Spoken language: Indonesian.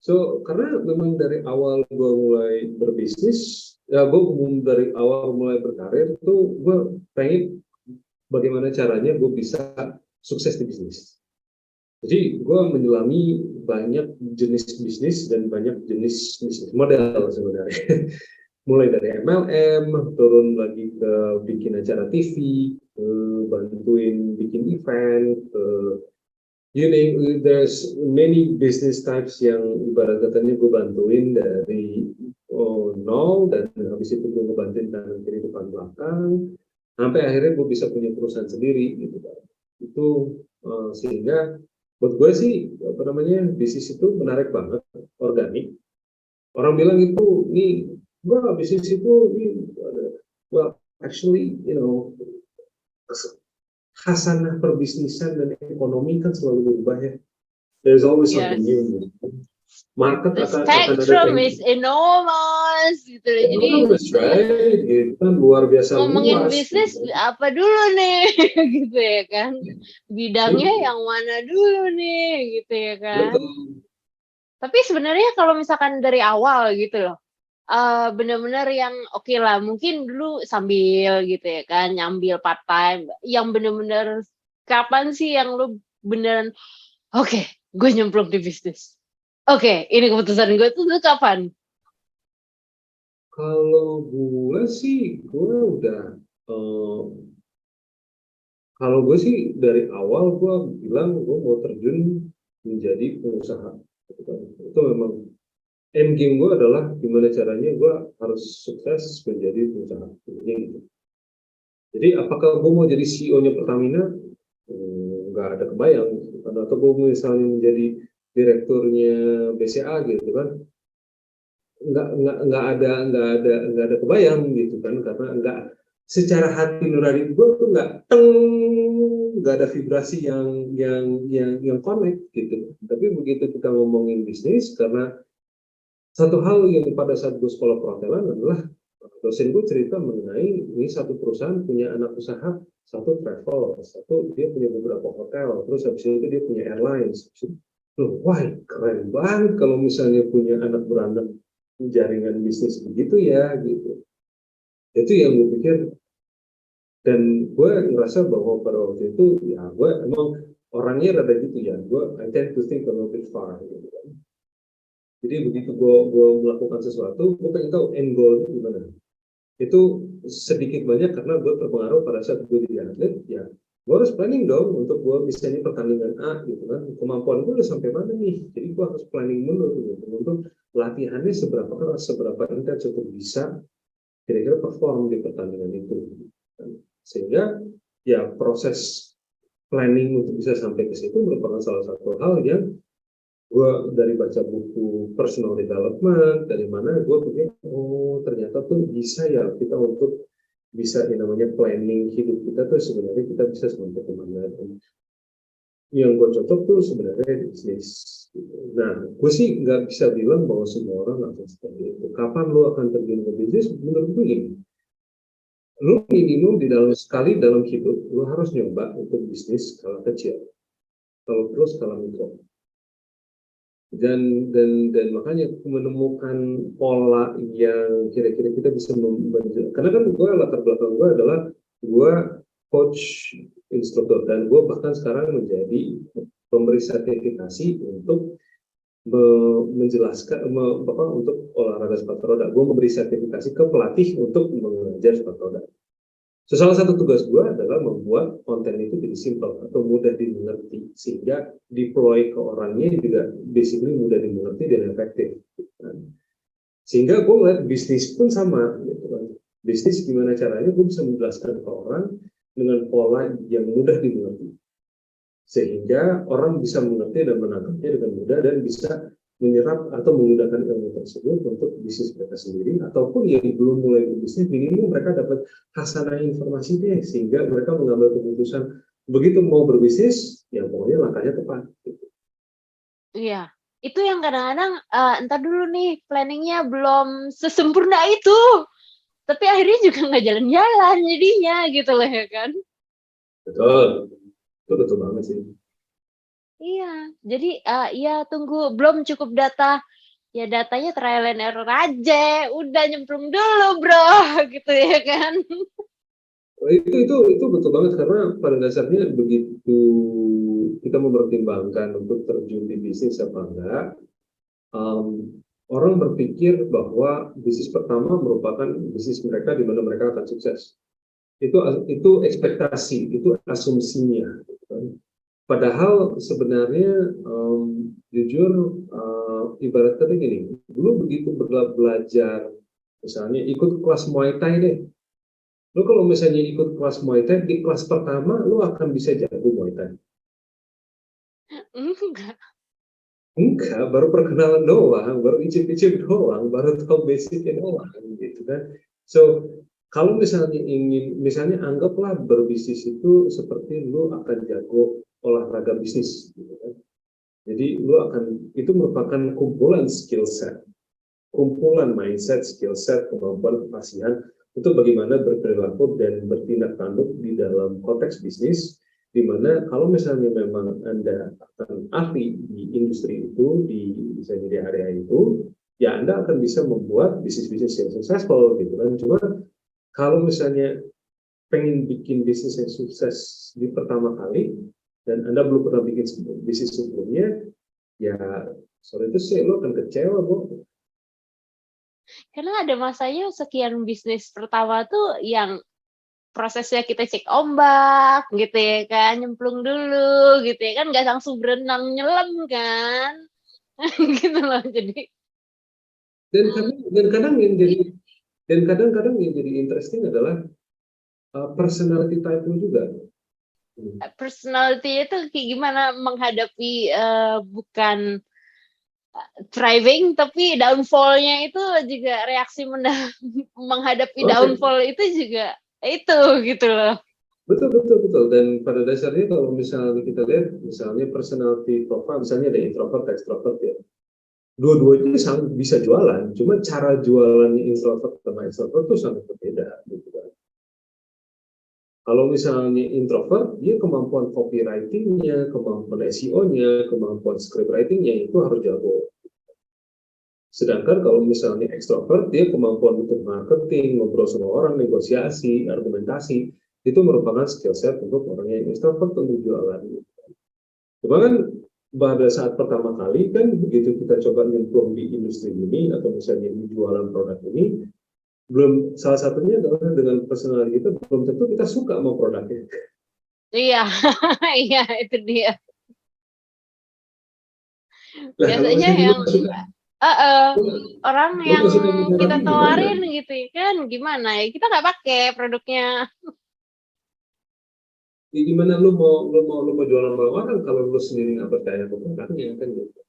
So karena memang dari awal gue mulai berbisnis, ya gue dari awal mulai berkarir tuh gue pengen bagaimana caranya gue bisa sukses di bisnis. Jadi gue menyelami banyak jenis bisnis dan banyak jenis bisnis model sebenarnya. Mulai dari MLM, turun lagi ke bikin acara TV, bantuin bikin event, you name, there's many business types yang ibarat katanya gue bantuin dari nol, dan habis itu gue ngebantuin kanan kiri depan belakang, sampai akhirnya gue bisa punya perusahaan sendiri gitu kan. Itu sehingga buat gue sih apa namanya bisnis itu menarik banget, organik. Orang bilang itu nih, wah bisnis itu ini, well actually you know khasanah perbisnisan dan ekonomi kan selalu berubah ya. There's always something new. Market The akan spectrum ada is enormous gitu. Jadi right, gitu kan luar biasa ngomongin luas. bisnis Gitu. apa dulu nih gitu ya kan. Bidangnya yang mana dulu nih gitu ya kan. Betul. Tapi sebenarnya kalau misalkan dari awal gitu loh, benar-benar yang oke lah, mungkin dulu sambil gitu ya kan, nyambil part time, yang benar-benar kapan sih yang lu beneran, oke, gue nyemplung di bisnis. Oke, ini keputusan gue tuh kapan? Kalau gue sih, gue udah kalau gue sih dari awal gue bilang gue mau terjun menjadi pengusaha. Itu memang end game gue adalah gimana caranya gue harus sukses menjadi pengusaha. Gitu. Jadi apakah gue mau jadi CEO-nya Pertamina? Nggak ada kebayang. Atau gue misalnya menjadi direkturnya BCA gitu kan? Nggak ada kebayang gitu kan, karena nggak secara hati nurani gue tuh nggak ada vibrasi yang connect gitu. Tapi begitu kita ngomongin bisnis, karena satu hal yang pada saat gue sekolah perhotelan adalah dosen gue cerita mengenai ini satu perusahaan punya anak usaha, satu travel, satu dia punya beberapa hotel, terus habis itu dia punya airlines. Loh, wah keren banget kalau misalnya punya anak beranak jaringan bisnis begitu ya gitu. Itu yang gue pikir, dan gue ngerasa bahwa pada waktu itu ya gue emang orangnya rada gitu ya, gue I tend to think a little bit far gitu kan. Jadi begitu gue melakukan sesuatu, gue pengen tahu end goal itu gimana. Itu sedikit banyak karena gue terpengaruh pada saat gue jadi atlet ya, gue harus planning dong untuk gue misalnya pertandingan A gitu kan, kemampuan gue udah sampai mana nih, jadi gue harus planning dulu gitu untuk latihannya seberapa keras, seberapa intens untuk bisa kira-kira perform di pertandingan itu. Sehingga ya proses planning untuk bisa sampai ke situ merupakan salah satu hal yang gue dari baca buku personal development, dari mana gue pikir oh ternyata tuh bisa ya kita untuk bisa yang namanya planning hidup kita tuh sebenarnya kita bisa sampai kemana. Yang gue cocok tuh sebenarnya bisnis. Nah, gue sih nggak bisa bilang bahwa semua orang akan seperti itu. Kapan lo akan terjun ke bisnis? Menurut gue ini, lo minimum di dalam sekali dalam hidup, lo harus nyoba untuk bisnis skala kecil. Kalau terus skala mikro. Dan makanya menemukan pola yang kira-kira kita bisa membantu. Karena kan gue latar belakang gue adalah gue coach instruktur, dan gue bahkan sekarang menjadi pemberi sertifikasi untuk menjelaskan untuk olahraga sepatu roda. Gue memberi sertifikasi ke pelatih untuk mengajar sepatu roda. So, salah satu tugas gue adalah membuat konten itu jadi simple atau mudah dimengerti, sehingga deploy ke orangnya juga basically mudah dimengerti dan efektif. Gitu kan. Sehingga gue ngeliat bisnis pun sama. Gitu kan. Bisnis gimana caranya gue bisa menjelaskan ke orang dengan pola yang mudah dimengerti. Sehingga orang bisa mengerti dan menangkapnya dengan mudah dan bisa menyerap atau menggunakan ilmu tersebut untuk bisnis mereka sendiri, ataupun yang belum mulai berbisnis minimum mereka dapat hasanah informasi deh, sehingga mereka mengambil keputusan begitu mau berbisnis ya pokoknya langkahnya tepat gitu. Iya, itu yang kadang-kadang entar dulu nih planningnya belum sesempurna itu, tapi akhirnya juga nggak jalan-jalan jadinya gitu loh ya kan. Betul, itu betul banget sih. Iya, jadi, ya tunggu belum cukup data, ya datanya trial and error aja, udah nyemplung dulu Bro, gitu ya kan. Oh, itu betul banget karena pada dasarnya begitu kita mempertimbangkan untuk terjun di bisnis apa enggak, um, orang berpikir bahwa bisnis pertama merupakan bisnis mereka di mana mereka akan sukses. Itu ekspektasi, itu asumsinya. Gitu kan. Padahal sebenarnya jujur ibaratnya gini, dulu begitu belajar, misalnya ikut kelas Muay Thai deh. Lo kalau misalnya ikut kelas Muay Thai, di kelas pertama lo akan bisa jago Muay Thai. Enggak. Enggak, baru perkenalan doang, baru icip-icip doang, baru tahu basicnya doang, gitu kan. So, kalau misalnya misalnya anggaplah berbisnis itu seperti lu akan jago olahraga bisnis, gitu kan. Jadi lu akan, itu merupakan kumpulan skill set, kumpulan mindset, skill set, kemampuan kefasihan untuk bagaimana berperilaku dan bertindak tanduk di dalam konteks bisnis, di mana kalau misalnya memang Anda akan ahli di industri itu, di misalnya di area itu, ya Anda akan bisa membuat bisnis-bisnis yang successful gitu kan. Cuma kalau misalnya pengen bikin bisnis yang sukses di pertama kali dan Anda belum pernah bikin bisnis sebelumnya, ya sorry itu sih lo akan kecewa, Bu. Karena ada masanya sekian bisnis pertama tuh yang prosesnya kita cek ombak gitu ya kan, nyemplung dulu gitu ya kan, nggak langsung berenang nyelam kan, gitu loh. Jadi Dan kadang yang jadi dan kadang-kadang yang jadi interesting adalah personality type lu juga. personality itu kayak gimana menghadapi, bukan thriving tapi downfall-nya itu juga reaksi menghadapi Oke, downfall itu juga itu gitu loh. betul betul betul. Dan pada dasarnya kalau misalnya kita lihat, misalnya personality profile, misalnya ada introvert, extrovert ya. Dua-duanya sangat bisa jualan, cuma cara jualannya introvert sama extrovert itu sangat berbeda. Gitu kan. Kalau misalnya introvert, dia kemampuan copywriting-nya, kemampuan SEO-nya, kemampuan script writing-nya itu harus jago. Sedangkan kalau misalnya ekstrovert, dia kemampuan untuk marketing, ngobrol sama orang, negosiasi, argumentasi, itu merupakan skill set untuk orang yang ekstrovert untuk jualan. Cuma kan pada saat pertama kali kan begitu kita coba nyemplung di industri ini atau misalnya di jualan produk ini, belum, salah satunya adalah dengan personal kita belum tentu kita suka sama produknya. Iya, iya itu dia. Nah kalau Biasanya misalnya lu yang nggak suka, heeh, lu, orang lu yang nggak suka di kita produknya gimana? tawarin gitu ya kan, gimana ya, kita nggak pakai produknya. Di gimana lu mau jualan sama orang kalau lu sendiri nggak percaya sama produknya kan gitu.